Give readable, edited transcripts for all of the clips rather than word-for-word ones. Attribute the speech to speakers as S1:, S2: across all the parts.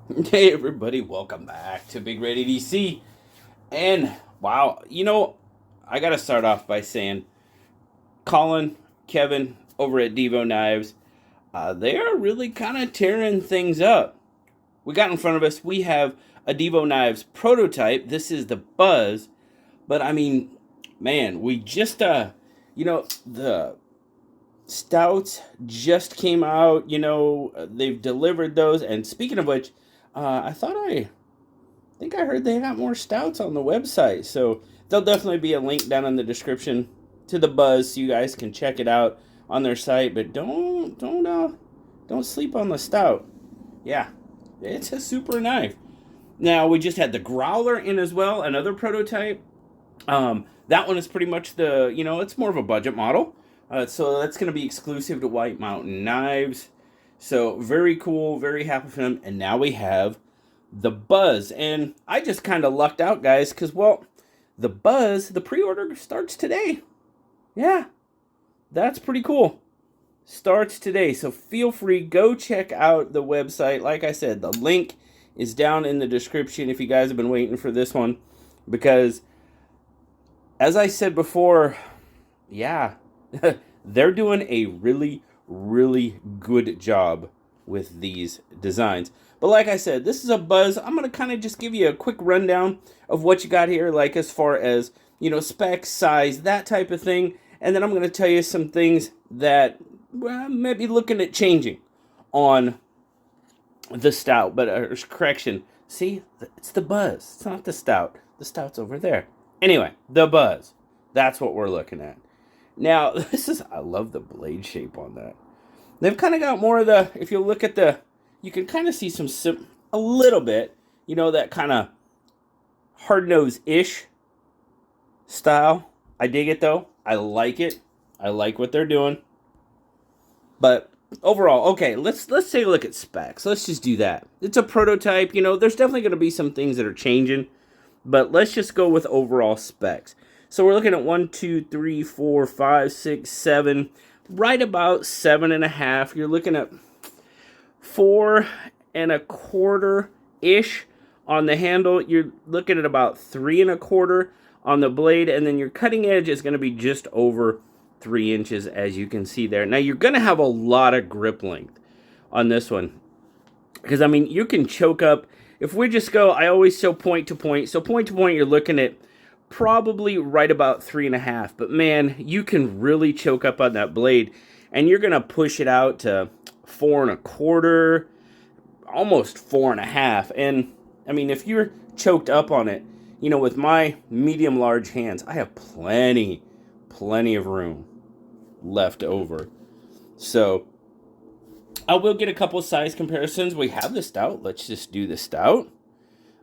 S1: Hey everybody, welcome back to BigRedEDC. And wow, I gotta start off by saying Colin, Kevin over at Divo Knives, they are really kind of tearing things up. We got in front of us, we have a Divo Knives prototype. This is the Buzz, but I mean, man, we just the stouts just came out. They've delivered those. And speaking of which, I think I heard they got more stouts on the website. So there'll definitely be a link down in the description to the Buzz so you guys can check it out on their site. But don't sleep on the stout. Yeah, it's a super knife. Now we just had the Growler in as well, another prototype. That one is pretty much it's more of a budget model. So that's going to be exclusive to White Mountain Knives. So very cool, very happy for them. And now we have the Buzz. And I just kind of lucked out, guys, because, well, the Buzz, the pre-order starts today. Yeah, that's pretty cool. Starts today. So feel free, go check out the website. Like I said, the link is down in the description if you guys have been waiting for this one. Because, as I said before, yeah, they're doing a really, really good job with these designs. But like I said, this is a Buzz. I'm going to kind of just give you a quick rundown of what you got here, like as far as, specs, size, that type of thing. And then I'm going to tell you some things that maybe looking at changing on the stout. But, correction, see, it's the Buzz. It's not the stout. The stout's over there. Anyway, the Buzz. That's what we're looking at. Now, I love the blade shape on that. They've kind of got more of the, if you look at you can kind of see a little bit, that kind of hard-nose-ish style. I dig it, though. I like it. I like what they're doing. But overall, okay, let's take a look at specs. Let's just do that. It's a prototype. There's definitely going to be some things that are changing. But let's just go with overall specs. So we're looking at 1, 2, 3, 4, 5, 6, 7, right about 7.5. You're looking at 4.25-ish on the handle. You're looking at about 3.25 on the blade, and then your cutting edge is going to be just over 3 inches, as you can see there. Now you're going to have a lot of grip length on this one, because I mean you can choke up. If we just go, I always show point to point. So point to point, you're looking at probably right about 3.5. But man, you can really choke up on that blade, and you're gonna push it out to 4.25, almost 4.5. And I mean, if you're choked up on it, with my medium large hands, I have plenty of room left over. So I will get a couple of size comparisons. We have the stout. Let's just do the stout.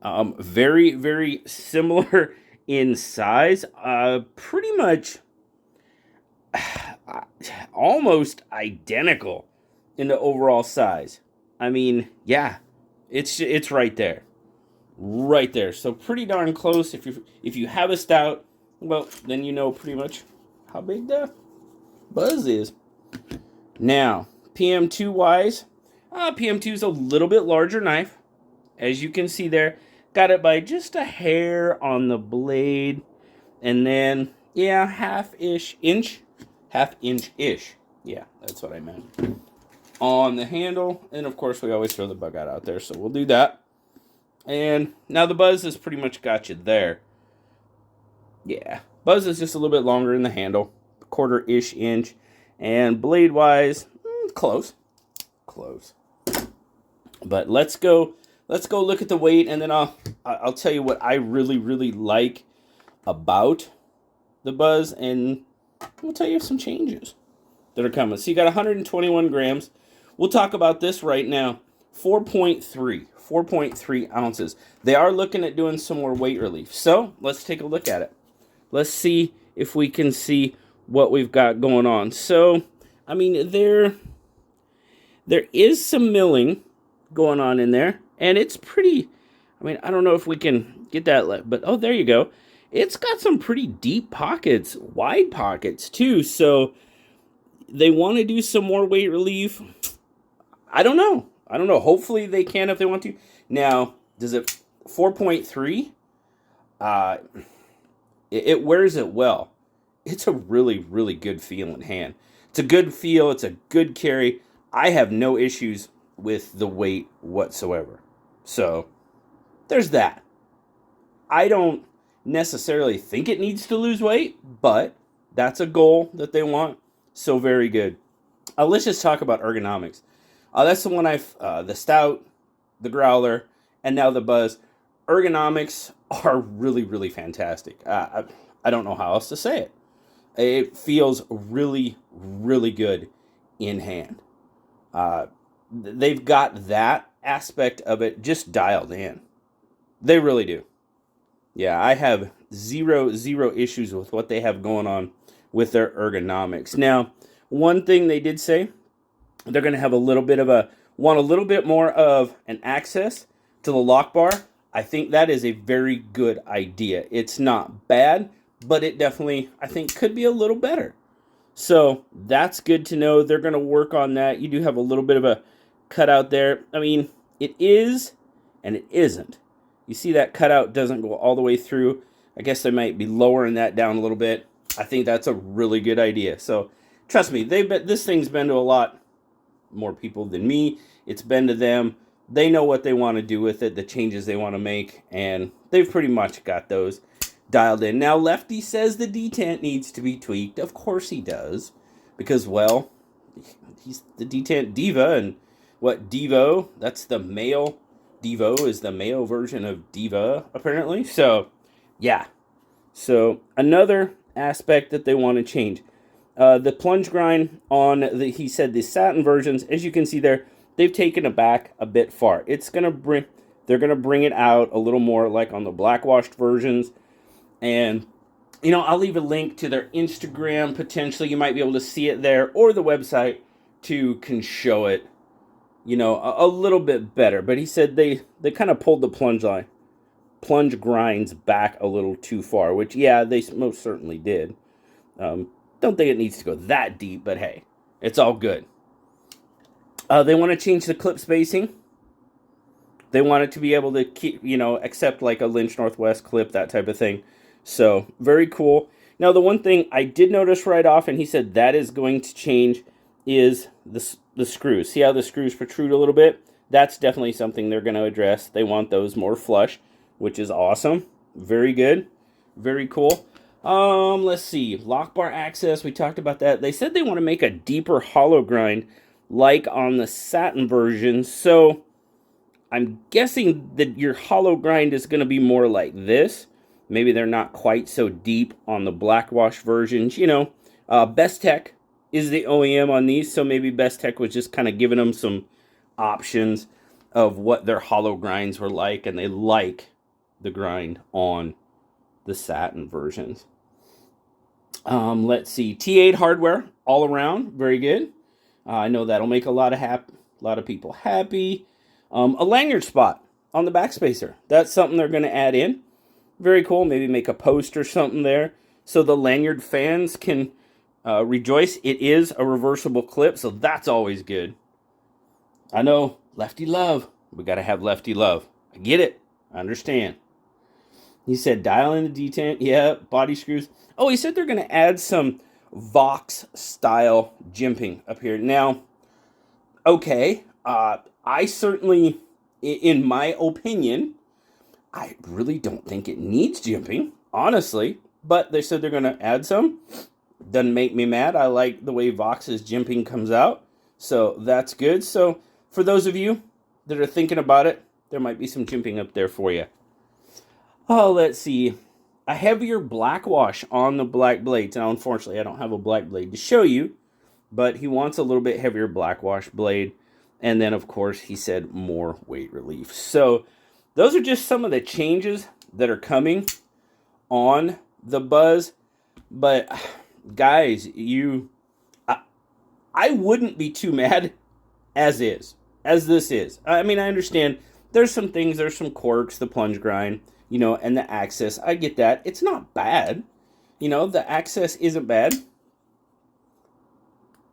S1: Very, very similar in size. Pretty much almost identical in the overall size. I mean, yeah, it's right there. Right there. So pretty darn close. If you have a stout, well, then you know pretty much how big the Buzz is. Now, PM2 wise, PM2 is a little bit larger knife. As you can see there, got it by just a hair on the blade. And then, yeah, half inch-ish. Yeah, that's what I meant. On the handle. And of course, we always throw the bug out there, so we'll do that. And now the Buzz has pretty much got you there. Yeah, Buzz is just a little bit longer in the handle. 1/4-ish inch. And blade-wise, close. But let's go look at the weight, and then I'll tell you what I really, really like about the Buzz, and we'll tell you some changes that are coming. So you got 121 grams. We'll talk about this right now. 4.3 ounces. They are looking at doing some more weight relief. So let's take a look at it. Let's see if we can see what we've got going on. So, I mean, there is some milling going on in there, and it's pretty, I mean, I don't know if we can get that, but oh, there you go. It's got some pretty deep pockets, wide pockets too, so they want to do some more weight relief. I don't know. I don't know. Hopefully they can if they want to. Now, does it 4.3? It wears it well. It's a really, really good feel in hand. It's a good feel. It's a good carry. I have no issues with the weight whatsoever. So, there's that. I don't necessarily think it needs to lose weight, but that's a goal that they want. So, very good. Let's just talk about ergonomics. That's the one the Stout, the Growler, and now the Buzz. Ergonomics are really, really fantastic. I don't know how else to say it. It feels really, really good in hand. They've got that aspect of it just dialed in. They really do. Yeah, I have zero issues with what they have going on with their ergonomics. Now, one thing they did say, they're going to have a little bit more of an access to the lock bar. I think that is a very good idea. It's not bad, but it definitely, I think, could be a little better. So that's good to know. They're going to work on that. You do have a little bit of a cutout there. I mean, it is and it isn't. You see that cutout doesn't go all the way through. I guess they might be lowering that down a little bit. I think that's a really good idea. So trust me, this thing's been to a lot more people than me. It's been to them. They know what they want to do with it, the changes they want to make, and they've pretty much got those dialed in. Now, Lefty says the detent needs to be tweaked. Of course he does, because, well, he's the detent diva, and what, Divo, that's the male. Divo is the male version of diva, apparently. So, yeah. So, another aspect that they want to change. The plunge grind on he said the satin versions, as you can see there, they've taken it back a bit far. They're gonna bring it out a little more like on the black washed versions. And, you know, I'll leave a link to their Instagram. Potentially, you might be able to see it there, or the website can show it, you know, a little bit better. But he said they kind of pulled the plunge grinds back a little too far, which, yeah, they most certainly did. Don't think it needs to go that deep, but hey, it's all good. They want to change the clip spacing. They want it to be able to keep, you know, accept like a Lynch Northwest clip, that type of thing. So, very cool. Now, the one thing I did notice right off, and he said that is going to change, is the screws. See how the screws protrude a little bit? That's definitely something they're going to address. They want those more flush, which is awesome. Very good. Very cool. Let's see. Lock bar access, we talked about that. They said they want to make a deeper hollow grind like on the satin version. So, I'm guessing that your hollow grind is going to be more like this. Maybe they're not quite so deep on the black wash versions. You know, Best Tech is the OEM on these, so maybe Best Tech was just kind of giving them some options of what their hollow grinds were like, and they like the grind on the satin versions. Let's see. T8 hardware all around, very good. I know that'll make a lot of people happy. A lanyard spot on the backspacer. That's something they're going to add in. Very cool. Maybe make a post or something there so the lanyard fans can rejoice. It is a reversible clip, so that's always good. I know, lefty love. We got to have lefty love. I get it. I understand. He said dial in the detent. Yeah, body screws. Oh, he said they're going to add some Vox-style jimping up here. Now, okay, I certainly, in my opinion, I really don't think it needs jimping, honestly. But they said they're going to add some. Doesn't make me mad. I like the way Vox's jimping comes out. So that's good. So for those of you that are thinking about it, there might be some jimping up there for you. Oh, let's see. A heavier black wash on the black blades. Now, unfortunately, I don't have a black blade to show you. But he wants a little bit heavier black wash blade. And then, of course, he said more weight relief. So those are just some of the changes that are coming on the Buzz. But, guys, I wouldn't be too mad as this is. I mean, I understand there's some things, there's some quirks, the plunge grind, you know, and the access. I get that. It's not bad. You know, the access isn't bad.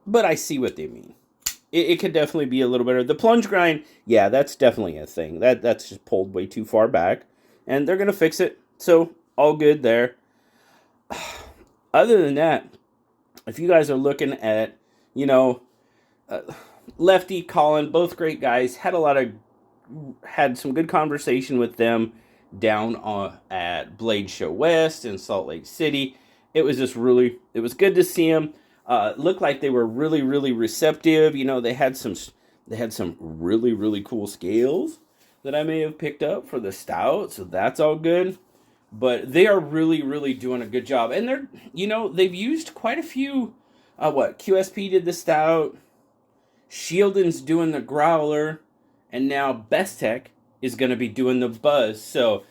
S1: But I see what they mean. it could definitely be a little better. The plunge grind, yeah, that's definitely a thing. That's just pulled way too far back, and they're gonna fix it. So all good there. Other than that, if you guys are looking at, you know, Lefty, Colin, both great guys, had some good conversation with them down at Blade Show West in Salt Lake City. It was good to see them. Looked like they were really, really receptive. You know, they had some really, really cool scales that I may have picked up for the stout, so that's all good. But they are really, really doing a good job, and they've used quite a few. QSP did the stout, Shieldon's doing the growler, and now Bestech is going to be doing the buzz. So,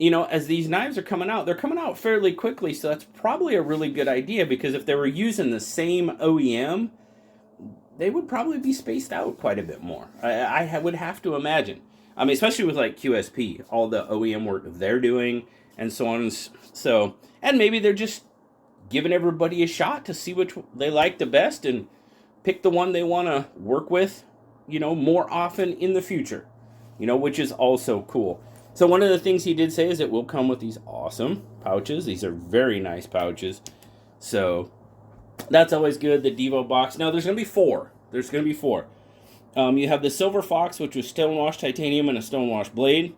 S1: as these knives are coming out, they're coming out fairly quickly, so that's probably a really good idea, because if they were using the same OEM, they would probably be spaced out quite a bit more. I would have to imagine. I mean, especially with like QSP, all the OEM work they're doing, and so on. And maybe they're just giving everybody a shot to see which they like the best and pick the one they want to work with, more often in the future, which is also cool. So one of the things he did say is it will come with these awesome pouches. These are very nice pouches. So that's always good, the Divo box. Now, there's going to be four. You have the Silver Fox, which was Stonewash Titanium and a Stonewash Blade.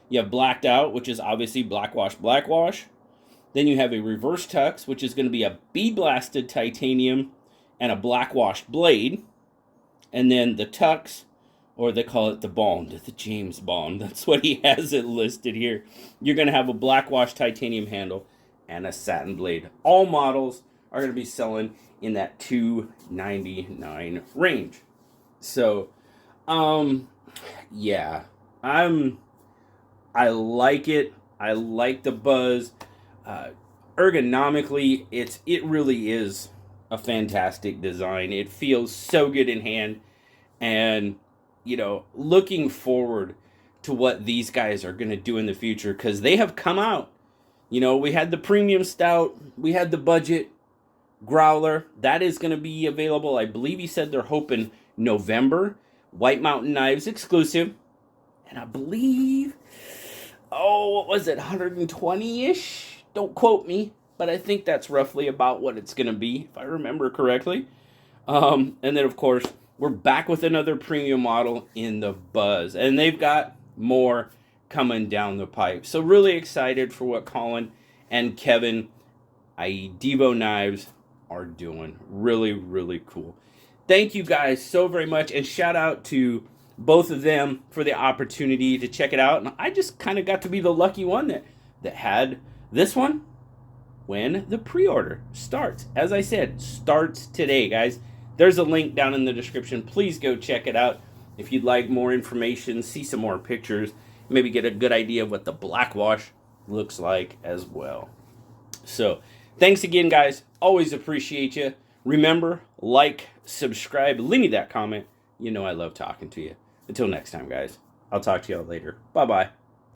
S1: You have Blacked Out, which is obviously Blackwash. Then you have a Reverse Tux, which is going to be a Bee-Blasted Titanium and a Blackwash Blade. And then the Tux, or they call it the Bond, the James Bond. That's what he has it listed here. You're going to have a Blackwash Titanium handle and a satin blade. All models are going to be selling in that $299 range. So, yeah, I like it. I like the buzz. Ergonomically, it really is a fantastic design. It feels so good in hand, and looking forward to what these guys are going to do in the future, because they have come out. We had the premium stout, we had the budget growler that is going to be available. I believe he said they're hoping November. White Mountain Knives exclusive, and I believe, what was it, 120-ish? Don't quote me, but I think that's roughly about what it's going to be, if I remember correctly. And then, of course, we're back with another premium model in the Buzz, and they've got more coming down the pipe. So really excited for what Colin and Kevin, i.e. Divo Knives, are doing. Really, really cool. Thank you guys so very much, and shout out to both of them for the opportunity to check it out. And I just kind of got to be the lucky one that had this one when the pre-order starts. As I said, starts today, guys. There's a link down in the description. Please go check it out if you'd like more information, see some more pictures, maybe get a good idea of what the Blackwash looks like as well. So, thanks again, guys. Always appreciate you. Remember, like, subscribe, leave me that comment. I love talking to you. Until next time, guys. I'll talk to y'all later. Bye-bye.